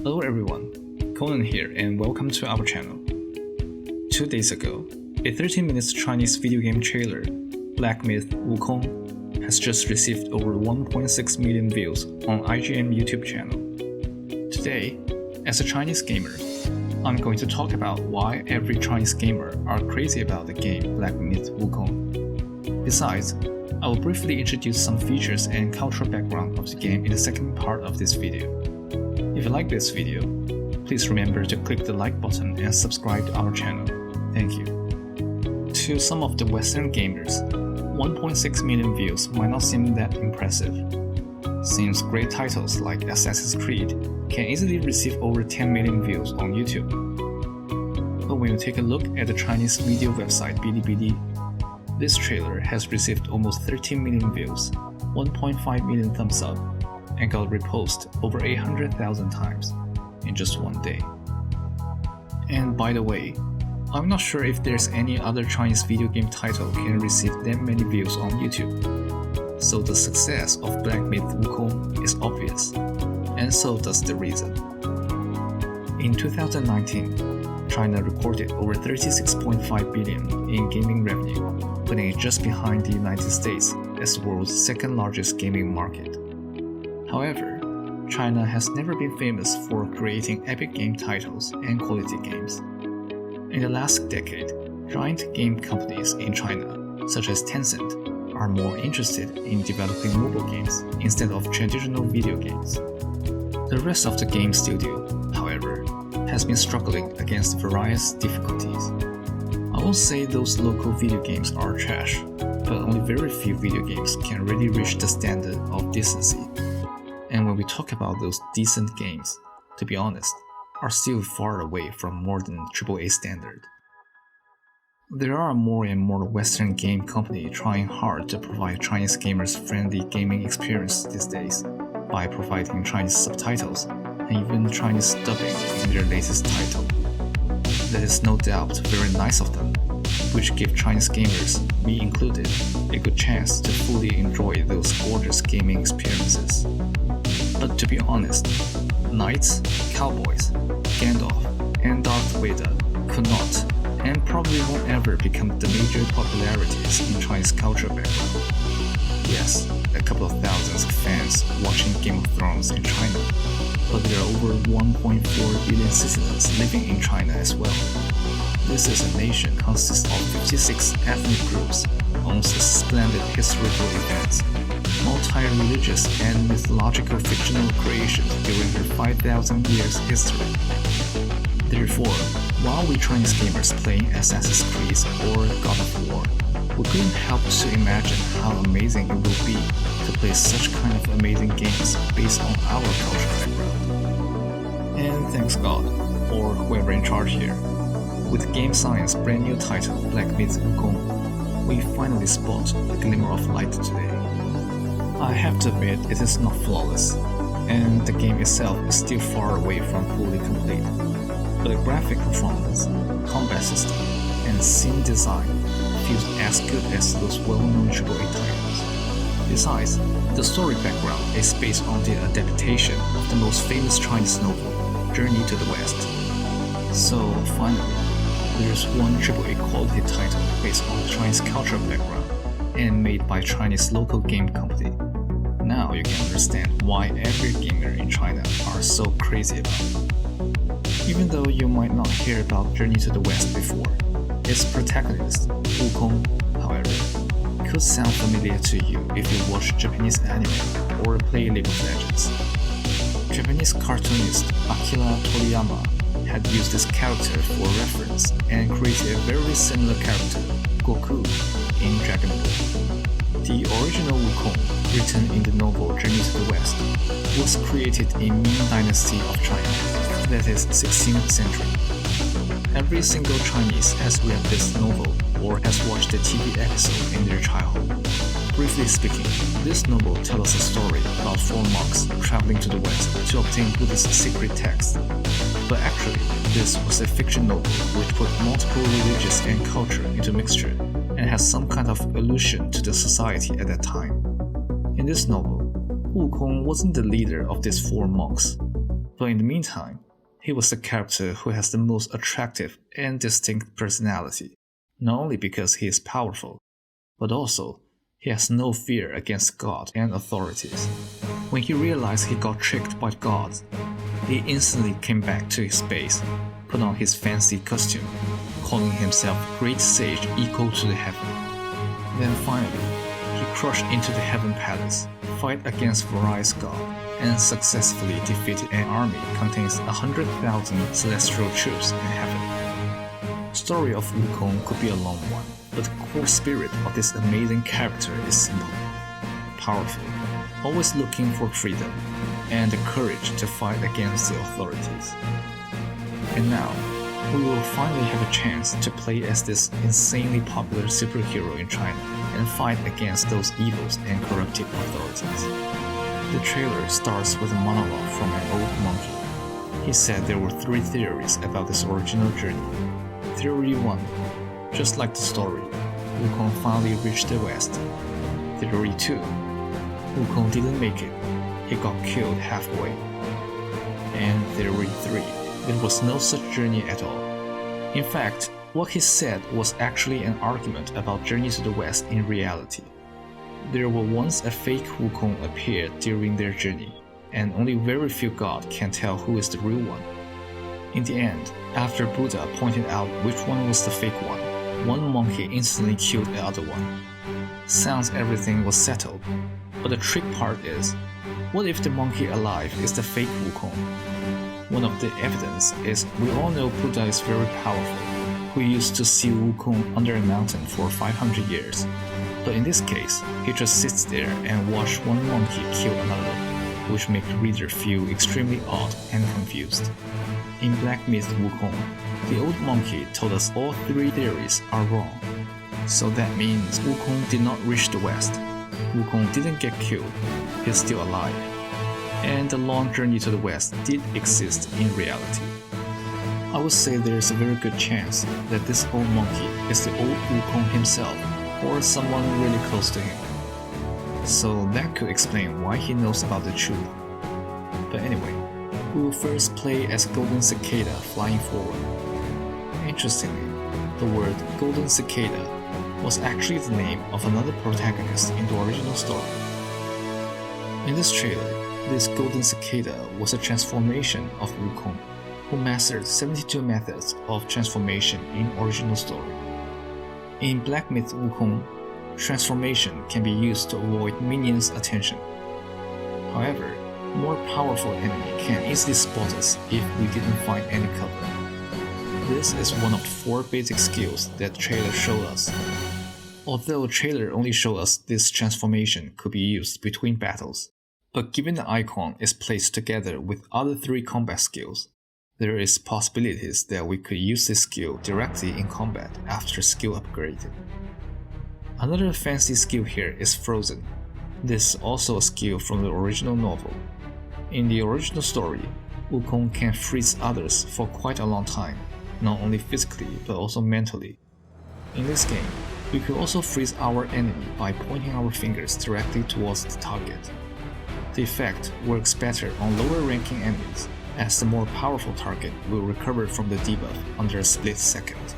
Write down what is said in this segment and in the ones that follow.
Hello everyone, Conan here and welcome to our channel. 2 days ago, a 13-minute Chinese video game trailer, Black Myth: Wukong, has just received over 1.6 million views on IGN YouTube channel. Today, as a Chinese gamer, I'm going to talk about why every Chinese gamer are crazy about the game Black Myth: Wukong. Besides, I will briefly introduce some features and cultural background of the game in the second part of this video. If you like this video, please remember to click the like button and subscribe to our channel. Thank you. To some of the Western gamers, 1.6 million views might not seem that impressive, since great titles like Assassin's Creed can easily receive over 10 million views on YouTube. But when you take a look at the Chinese video website Bilibili, this trailer has received almost 13 million views, 1.5 million thumbs up, and got reposted over 800,000 times in just one day. And by the way, I'm not sure if there's any other Chinese video game title can receive that many views on YouTube. So the success of Black Myth: Wukong is obvious, and so does the reason. In 2019, China recorded over 36.5 billion in gaming revenue, putting it just behind the United States as the world's second largest gaming market. However, China has never been famous for creating epic game titles and quality games. In the last decade, giant game companies in China, such as Tencent, are more interested in developing mobile games instead of traditional video games. The rest of the game studio, however, has been struggling against various difficulties. I won't say those local video games are trash, but only very few video games can really reach the standard of decency. And when we talk about those decent games, to be honest, are still far away from more than AAA standard. There are more and more Western game companies trying hard to provide Chinese gamers friendly gaming experience these days by providing Chinese subtitles and even Chinese dubbing in their latest title. That is no doubt very nice of them, which give Chinese gamers, me included, a good chance to fully enjoy those gorgeous gaming experiences. But to be honest, knights, cowboys, Gandalf, and Darth Vader could not, and probably won't ever become the major popularities in Chinese culture background. Yes, a couple of thousands of fans watching Game of Thrones in China, but there are over 1.4 billion citizens living in China as well. This is a nation consisting of 56 ethnic groups, owns splendid historical events, multi-religious and mythological fictional creations during her 5,000 years history. Therefore, while we Chinese gamers playing Assassin's Creed or God of War, we couldn't help to imagine how amazing it will be to play such kind of amazing games based on our cultural background. And thanks God, or whoever in charge here, with Game Science's brand new title Black Myth: Wukong, we finally spot a glimmer of light today. I have to admit it is not flawless, and the game itself is still far away from fully complete, but the graphic performance, combat system, and scene design feels as good as those well-known AAA titles. Besides, the story background is based on the adaptation of the most famous Chinese novel, Journey to the West. So finally, there's one AAA quality title based on the Chinese cultural background and made by Chinese local game company. Now you can understand why every gamer in China are so crazy about it. Even though you might not hear about Journey to the West before, its protagonist, Wukong, however, could sound familiar to you if you watch Japanese anime or play League of Legends. Japanese cartoonist Akira Toriyama had used this character for reference and created a very similar character, Goku, in Dragon Ball. The original Wukong, written in the novel Journey to the West, was created in Ming Dynasty of China, that is 16th century. Every single Chinese has read this novel or has watched a TV episode in their childhood. Briefly speaking, this novel tells a story about 4 monks traveling to the West to obtain Buddhist secret texts. But actually, this was a fiction novel which put multiple religions and culture into mixture and has some kind of allusion to the society at that time. In this novel, Wukong wasn't the leader of these 4 monks. But in the meantime, he was the character who has the most attractive and distinct personality, not only because he is powerful, but also he has no fear against God and authorities. When he realized he got tricked by gods, he instantly came back to his base, put on his fancy costume, calling himself Great Sage equal to the heaven. Then finally, he crashed into the Heaven Palace, fight against Varai's god, and successfully defeated an army containing 100,000 celestial troops in heaven. The story of Wukong could be a long one, but the core spirit of this amazing character is simple, powerful, always looking for freedom, and the courage to fight against the authorities. And now, we will finally have a chance to play as this insanely popular superhero in China and fight against those evils and corruptive authorities. The trailer starts with a monologue from an old monkey. He said there were 3 theories about this original journey. Theory 1, just like the story, Wukong finally reached the West. Theory 2, Wukong didn't make it, he got killed halfway. And Theory 3, there was no such journey at all. In fact, what he said was actually an argument about Journey to the West in reality. There was once a fake Wukong appeared during their journey, and only very few gods can tell who is the real one. In the end, after Buddha pointed out which one was the fake one monkey instantly killed the other one. Sounds everything was settled, but the trick part is, what if the monkey alive is the fake Wukong? One of the evidence is we all know Buddha is very powerful, who used to see Wukong under a mountain for 500 years. But in this case, he just sits there and watches one monkey kill another, which makes the reader feel extremely odd and confused. In Black Myth Wukong, the old monkey told us all 3 theories are wrong. So that means Wukong did not reach the West. Wukong didn't get killed, he's still alive. And the long journey to the West did exist in reality. I would say there's a very good chance that this old monkey is the old Wukong himself, or someone really close to him. So that could explain why he knows about the truth. But anyway, we will first play as Golden Cicada flying forward. Interestingly, the word Golden Cicada was actually the name of another protagonist in the original story. In this trailer, this Golden Cicada was a transformation of Wukong, who mastered 72 methods of transformation in original story. In Black Myth Wukong, transformation can be used to avoid minions' attention. However, more powerful enemy can easily spot us if we didn't find any cover. This is one of the 4 basic skills that the trailer showed us. Although the trailer only showed us this transformation could be used between battles, but given the icon is placed together with other 3 combat skills, there is possibilities that we could use this skill directly in combat after skill upgraded. Another fancy skill here is Frozen. This is also a skill from the original novel. In the original story, Wukong can freeze others for quite a long time, not only physically but also mentally. In this game, we could also freeze our enemy by pointing our fingers directly towards the target. The effect works better on lower ranking enemies, as the more powerful target will recover from the debuff under a split second.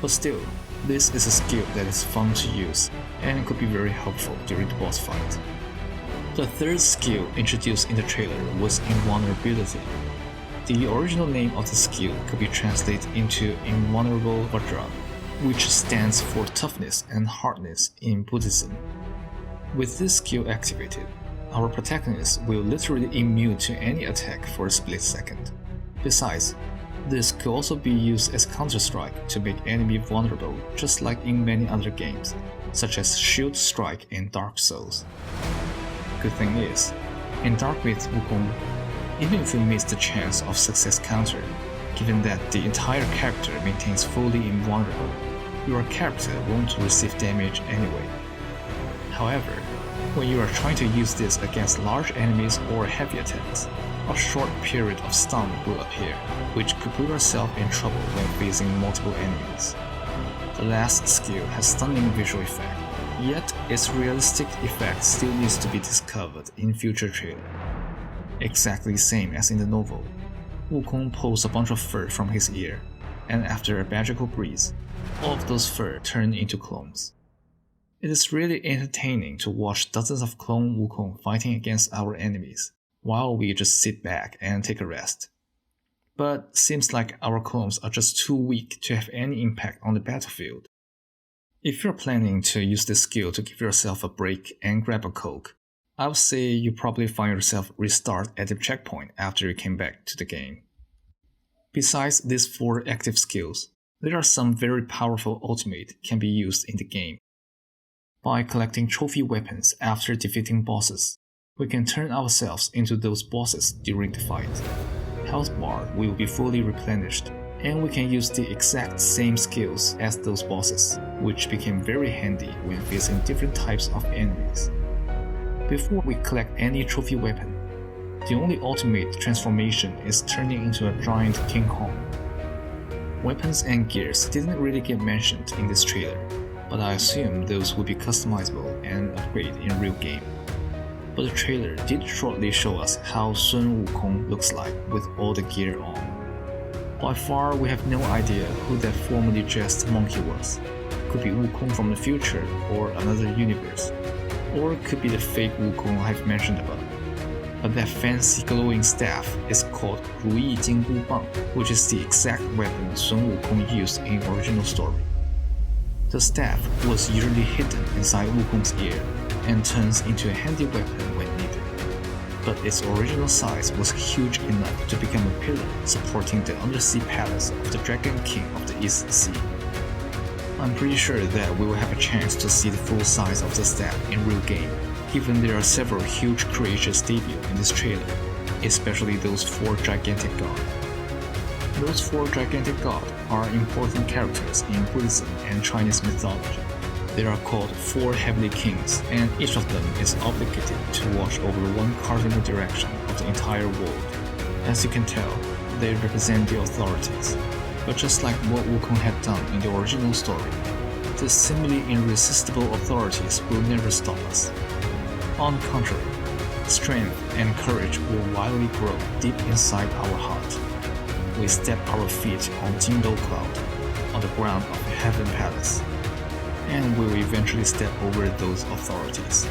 But still, this is a skill that is fun to use and could be very helpful during the boss fight. The third skill introduced in the trailer was Invulnerability. The original name of the skill could be translated into Invulnerable Vajra, which stands for toughness and hardness in Buddhism. With this skill activated, our protagonist will literally immune to any attack for a split second. Besides, this could also be used as Counter-Strike to make enemy vulnerable, just like in many other games, such as Shield Strike and Dark Souls. Good thing is, in Dark Myth Wukong, even if we miss the chance of success counter, given that the entire character maintains fully invulnerable, your character won't receive damage anyway. However, when you are trying to use this against large enemies or heavy attacks, a short period of stun will appear, which could put yourself in trouble when facing multiple enemies. The last skill has stunning visual effect, yet its realistic effect still needs to be discovered in future trailer. exactly the same as in the novel. Wukong pulls a bunch of fur from his ear, and after a magical breeze, all of those fur turn into clones. It is really entertaining to watch dozens of clone Wukong fighting against our enemies, while we just sit back and take a rest. But seems like our clones are just too weak to have any impact on the battlefield. If you're planning to use this skill to give yourself a break and grab a Coke, I would say you probably find yourself restart at the checkpoint after you came back to the game. Besides these 4 active skills, there are some very powerful ultimate can be used in the game. By collecting trophy weapons after defeating bosses, we can turn ourselves into those bosses during the fight. Health bar will be fully replenished, and we can use the exact same skills as those bosses, which became very handy when facing different types of enemies. Before we collect any trophy weapon, the only ultimate transformation is turning into a giant King Kong. Weapons and gears didn't really get mentioned in this trailer, but I assume those will be customizable and upgraded in real game. But the trailer did shortly show us how Sun Wukong looks like with all the gear on. By far, we have no idea who that formerly dressed monkey was. Could be Wukong from the future or another universe, or it could be the fake Wukong I've mentioned above. But that fancy glowing staff is called Ruyi Jinggu Bang, which is the exact weapon Sun Wukong used in original story. The staff was usually hidden inside Wukong's ear and turns into a handy weapon when needed. But its original size was huge enough to become a pillar supporting the undersea palace of the Dragon King of the East Sea. I'm pretty sure that we will have a chance to see the full size of the staff in real game, given there are several huge creatures debuted in this trailer, especially those 4 gigantic gods. Those 4 gigantic gods are important characters in Buddhism and Chinese mythology. They are called 4 heavenly kings, and each of them is obligated to watch over one cardinal direction of the entire world. As you can tell, they represent the authorities. But just like what Wukong had done in the original story, the seemingly irresistible authorities will never stop us. On the contrary, strength and courage will widely grow deep inside our heart. We step our feet on Jingdou Cloud, on the ground of the Heaven Palace, and will eventually step over those authorities.